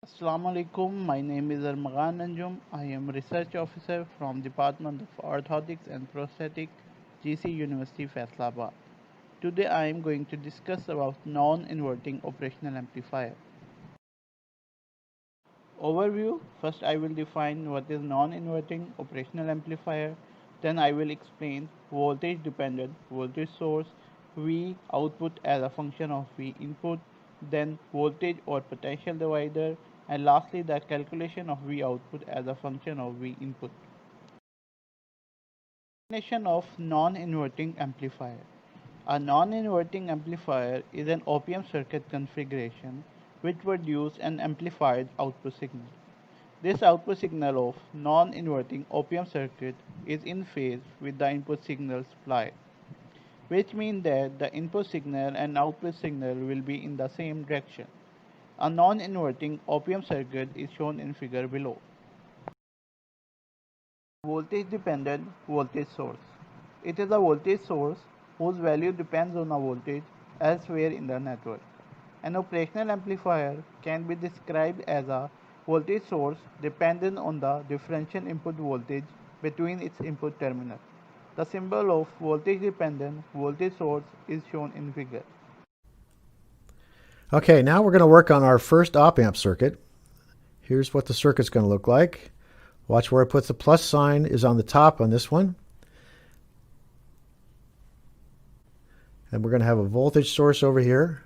Assalamu alaikum. My name is Armghan Anjum. I am research officer from Department of Orthotics and Prosthetics, GC University Faisalabad. Today I am going to discuss about non-inverting operational amplifier. Overview. First I will define what is non-inverting operational amplifier. Then I will explain voltage dependent voltage source, V output as a function of V input, then voltage or potential divider, and lastly the calculation of V output as a function of V input. Definition of non-inverting amplifier. A non-inverting amplifier is an op-amp circuit configuration which produces an amplified output signal. This output signal of non-inverting op-amp circuit is in phase with the input signal supply, which means that the input signal and output signal will be in the same direction. A non-inverting op-amp circuit is shown in figure below. Voltage dependent voltage source. It is a voltage source whose value depends on a voltage elsewhere in the network. An operational amplifier can be described as a voltage source dependent on the differential input voltage between its input terminals. The symbol of voltage dependent voltage source is shown in figure. Okay, now we're going to work on our first op-amp circuit. Here's what the circuit's going to look like. Watch where it puts the plus sign is on the top on this one. And we're going to have a voltage source over here.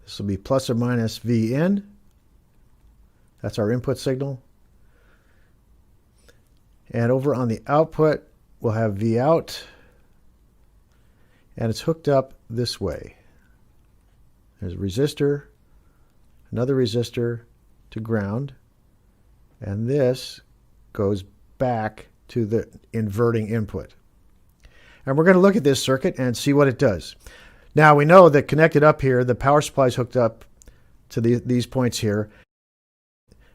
This will be plus or minus V in. That's our input signal. And over on the output, we'll have V out. And it's hooked up this way. There's a resistor, another resistor to ground, and this goes back to the inverting input. And we're going to look at this circuit and see what it does. Now we know that connected up here, the power supply is hooked up to these points here,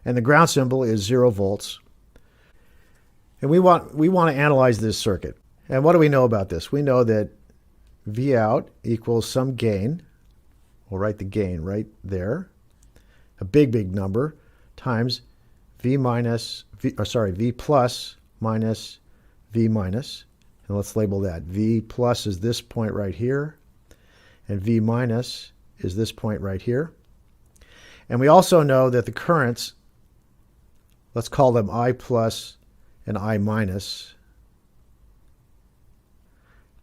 and the ground symbol is 0 volts. And we want to analyze this circuit. And what do we know about this? We know that V out equals some gain. We'll write the gain right there, a big number, times V plus minus V minus. And let's label that. V plus is this point right here, and V minus is this point right here. And we also know that the currents, let's call them I plus and I minus,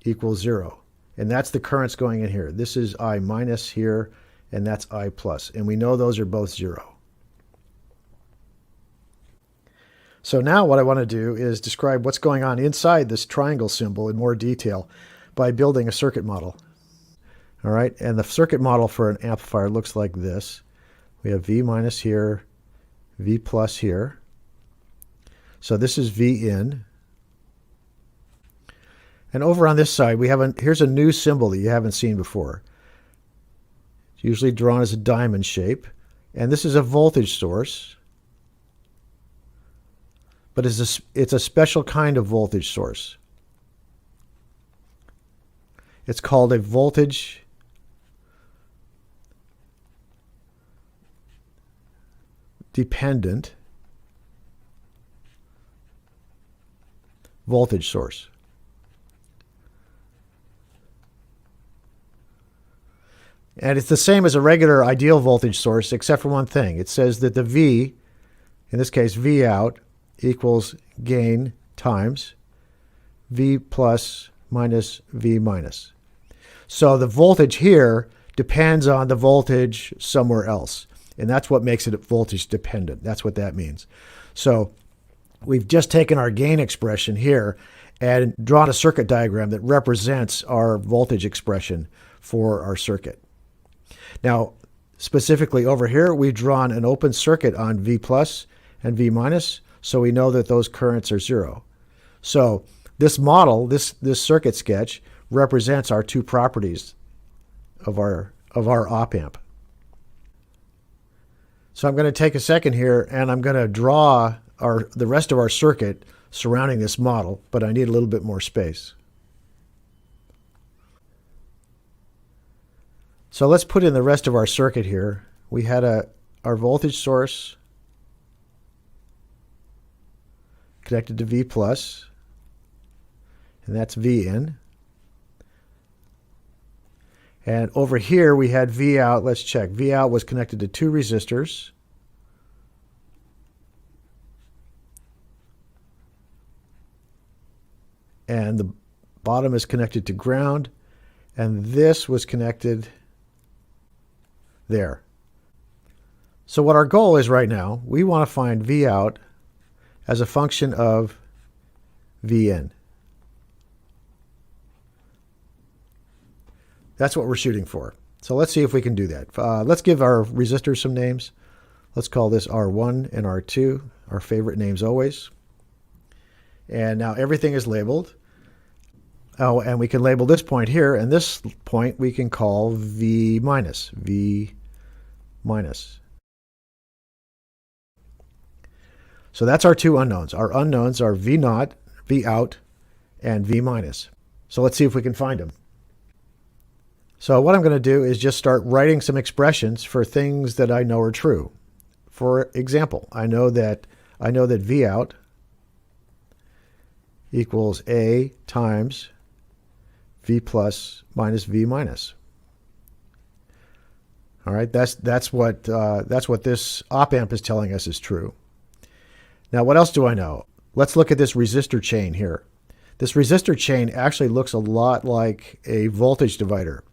equals 0. And that's the currents going in here. This is I minus here, and that's I plus. And we know those are both 0. So now what I want to do is describe what's going on inside this triangle symbol in more detail by building a circuit model. All right, and the circuit model for an amplifier looks like this. We have V minus here, V plus here. So this is V in. And over on this side, here's a new symbol that you haven't seen before. It's usually drawn as a diamond shape. And this is a voltage source. But it's a special kind of voltage source. It's called a voltage dependent voltage source. And it's the same as a regular ideal voltage source, except for one thing. It says that the V, in this case V out, equals gain times V plus minus V minus. So the voltage here depends on the voltage somewhere else. And that's what makes it voltage dependent. That's what that means. So we've just taken our gain expression here and drawn a circuit diagram that represents our voltage expression for our circuit. Now, specifically over here, we've drawn an open circuit on V plus and V minus, so we know that those currents are 0. So this model, this circuit sketch, represents our two properties of our op-amp. So I'm going to take a second here, and I'm going to draw the rest of our circuit surrounding this model, but I need a little bit more space. So let's put in the rest of our circuit here. We had our voltage source connected to V plus, and that's V in. And over here we had V out. Let's check. V out was connected to 2 resistors. And the bottom is connected to ground. And this was connected there. So what our goal is right now, we want to find V out as a function of V in. That's what we're shooting for. So let's see if we can do that. Let's give our resistors some names. Let's call this R1 and R2, our favorite names always. And now everything is labeled. Oh, and we can label this point here, and this point we can call V minus. V minus. So that's our 2 unknowns. Our unknowns are V naught, V out, and V minus. So let's see if we can find them. So what I'm going to do is just start writing some expressions for things that I know are true. For example, I know that V out equals A times V plus minus V minus. All right, that's what this op amp is telling us is true. Now, what else do I know? Let's look at this resistor chain here. This resistor chain actually looks a lot like a voltage divider.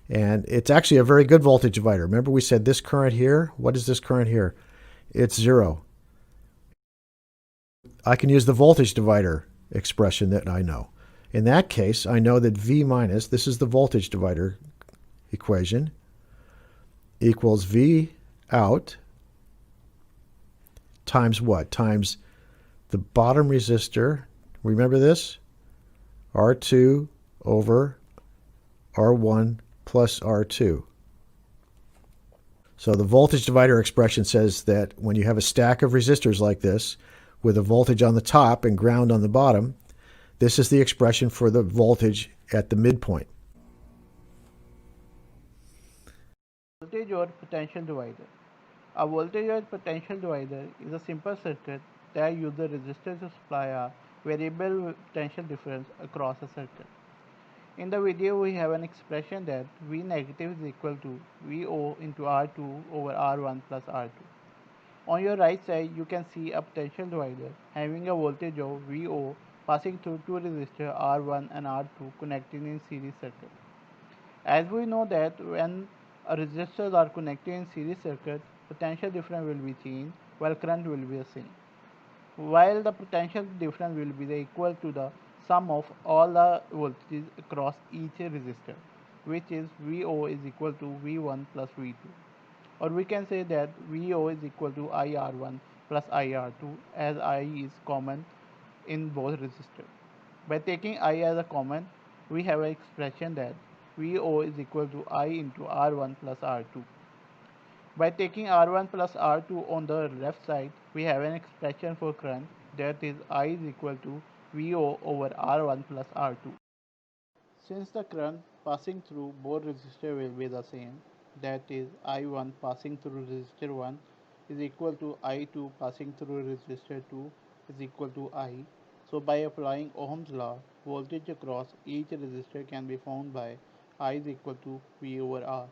And it's actually a very good voltage divider. Remember we said this current here? What is this current here? It's 0. I can use the voltage divider expression that I know. In that case, I know that V minus, this is the voltage divider equation, equals V out times what? Times the bottom resistor, remember this? R2 over R1 plus R2. So the voltage divider expression says that when you have a stack of resistors like this, with a voltage on the top and ground on the bottom, this is the expression for the voltage at the midpoint. Voltage or potential divider. A voltage or potential divider is a simple circuit that uses the resistor to supply a variable potential difference across a circuit. In the video, we have an expression that V negative is equal to VO into R2 over R1 plus R2. On your right side, you can see a potential divider having a voltage of VO passing through 2 resistors R1 and R2 connected in series circuit. As we know that when resistors are connected in series circuit, potential difference will be changed while current will be the same. While the potential difference will be equal to the sum of all the voltages across each resistor, which is VO is equal to V1 plus V2. Or we can say that VO is equal to IR1 plus IR2, as I is common in both resistors. By taking I as a common, we have an expression that VO is equal to I into R1 plus R2. By taking R1 plus R2 on the left side, we have an expression for current, that is I is equal to VO over R1 plus R2. Since the current passing through both resistors will be the same, that is I1 passing through resistor 1 is equal to I2 passing through resistor 2 is equal to I. So by applying Ohm's law, voltage across each resistor can be found by I is equal to V over R,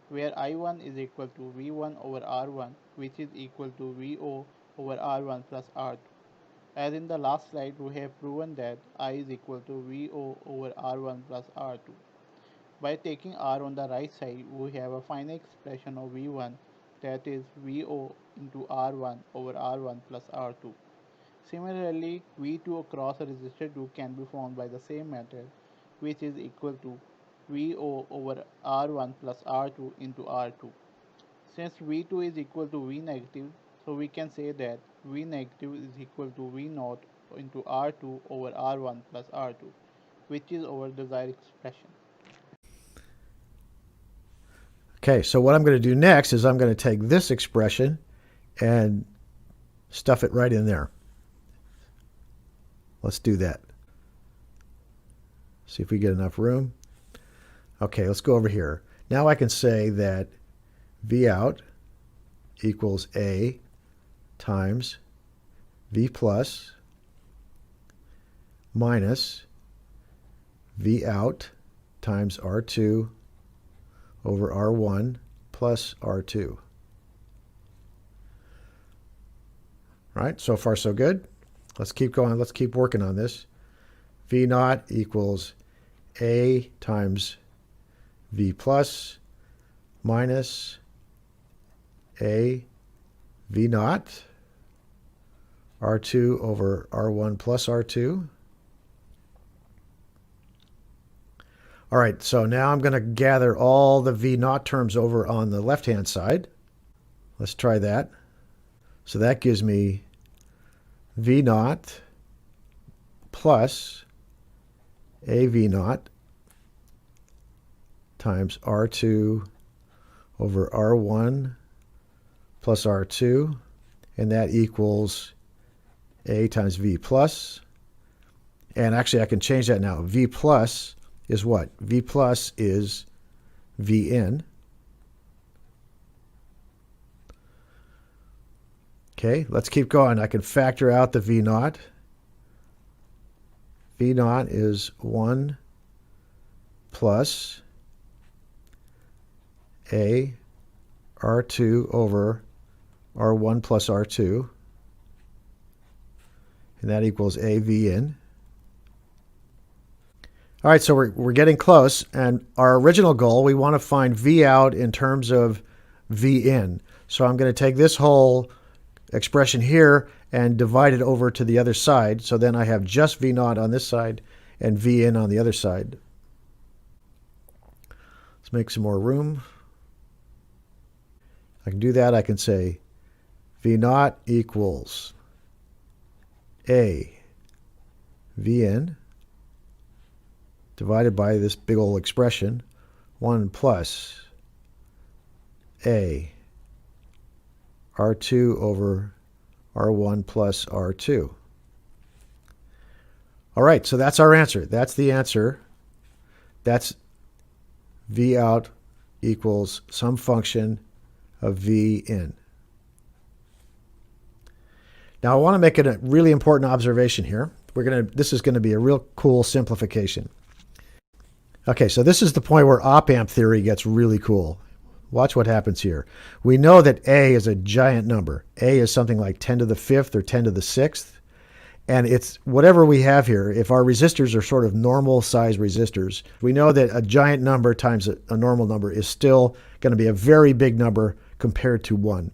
where I1 is equal to V1 over R1, which is equal to VO over R1 plus R2. As in the last slide, we have proven that I is equal to VO over R1 plus R2. By taking R on the right side, we have a final expression of V1, that is VO into R1 over R1 plus R2. Similarly, V2 across a resistor 2 can be found by the same method, which is equal to VO over R1 plus R2 into R2. Since V2 is equal to V negative, so we can say that V negative is equal to V naught into R2 over R1 plus R2, which is our desired expression. Okay, so what I'm going to do next is I'm going to take this expression and stuff it right in there. Let's do that. See if we get enough room. Okay, let's go over here. Now I can say that Vout equals A times V plus minus Vout times R2 over R1 plus R2. All right, so far so good. Let's keep going. Let's keep working on this. V naught equals A times V plus minus A V naught R2 over R1 plus R2. All right, so now I'm going to gather all the V naught terms over on the left-hand side. Let's try that. So that gives me V naught plus AV naught times R2 over R1 plus R2, and that equals A times V plus. And actually I can change that now. V plus is what? V plus is V in. Okay, let's keep going. I can factor out the V naught. V naught is 1 plus A R2 over R1 plus R2. And that equals AV in. All right, so we're getting close. And our original goal, we want to find V out in terms of V in. So I'm going to take this whole expression here and divide it over to the other side. So then I have just V naught on this side and V in on the other side. Let's make some more room. I can do that. I can say V naught equals A V in divided by this big old expression, 1 plus A R2 over R1 plus R2. All right, so that's our answer. That's the answer. That's V out equals some function of V in. Now I want to make a really important observation here. This is going to be a real cool simplification. Okay, so this is the point where op-amp theory gets really cool. Watch what happens here. We know that A is a giant number. A is something like 10 to the 5th or 10 to the 6th. And it's whatever we have here. If our resistors are sort of normal size resistors, we know that a giant number times a normal number is still going to be a very big number compared to 1.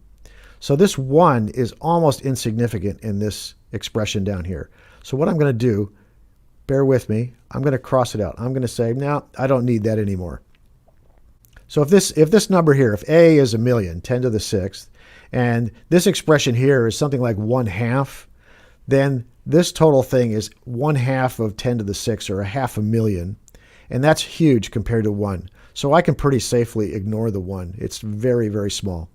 So this 1 is almost insignificant in this expression down here. So what I'm going to do, bear with me, I'm going to cross it out. I'm going to say, no, I don't need that anymore. So if this number here, if A is 1,000,000, 10 to the 6th, and this expression here is something like 1/2, then this total thing is 1/2 of 10 to the 6th, or 500,000. And that's huge compared to 1. So I can pretty safely ignore the 1. It's very, very small.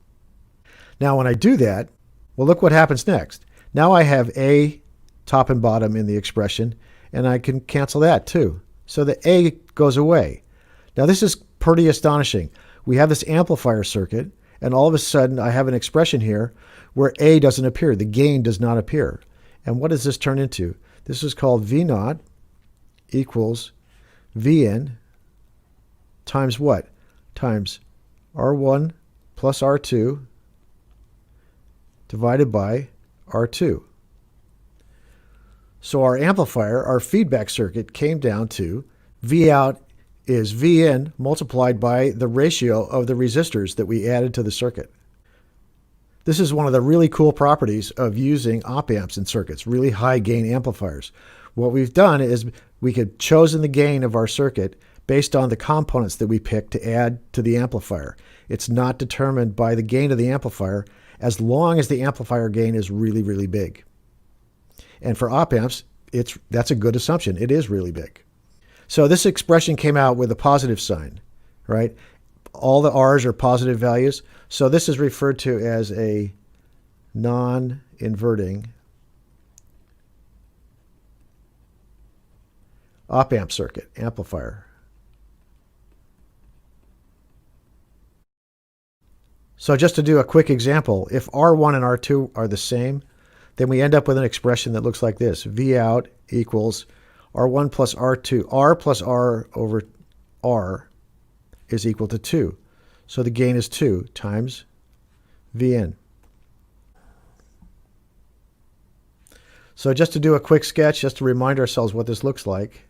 Now when I do that, well, look what happens next. Now I have A top and bottom in the expression, and I can cancel that too. So the A goes away. Now this is pretty astonishing. We have this amplifier circuit, and all of a sudden I have an expression here where A doesn't appear. The gain does not appear. And what does this turn into? This is called V naught equals V in times what? Times R1 plus R2 divided by R2. So our amplifier, our feedback circuit, came down to V out is V in multiplied by the ratio of the resistors that we added to the circuit. This is one of the really cool properties of using op-amps in circuits, really high gain amplifiers. What we've done is we could chosen the gain of our circuit based on the components that we picked to add to the amplifier. It's not determined by the gain of the amplifier as long as the amplifier gain is really, really big. And for op-amps, that's a good assumption. It is really big. So this expression came out with a positive sign, right? All the R's are positive values. So this is referred to as a non-inverting op-amp circuit, amplifier. So just to do a quick example, if R1 and R2 are the same, then we end up with an expression that looks like this. V out equals R1 plus R2. R plus R over R is equal to 2. So the gain is 2 times Vn. So just to do a quick sketch, just to remind ourselves what this looks like.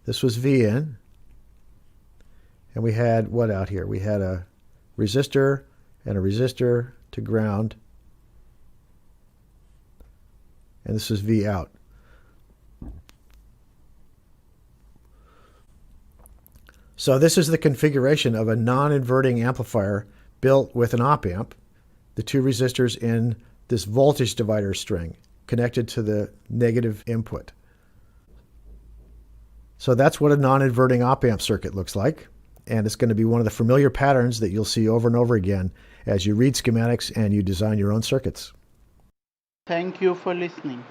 This was Vn. And we had what out here? We had a resistor and a resistor to ground. And this is V out. So this is the configuration of a non-inverting amplifier built with an op-amp, the two resistors in this voltage divider string connected to the negative input. So that's what a non-inverting op-amp circuit looks like. And it's going to be one of the familiar patterns that you'll see over and over again as you read schematics and you design your own circuits. Thank you for listening.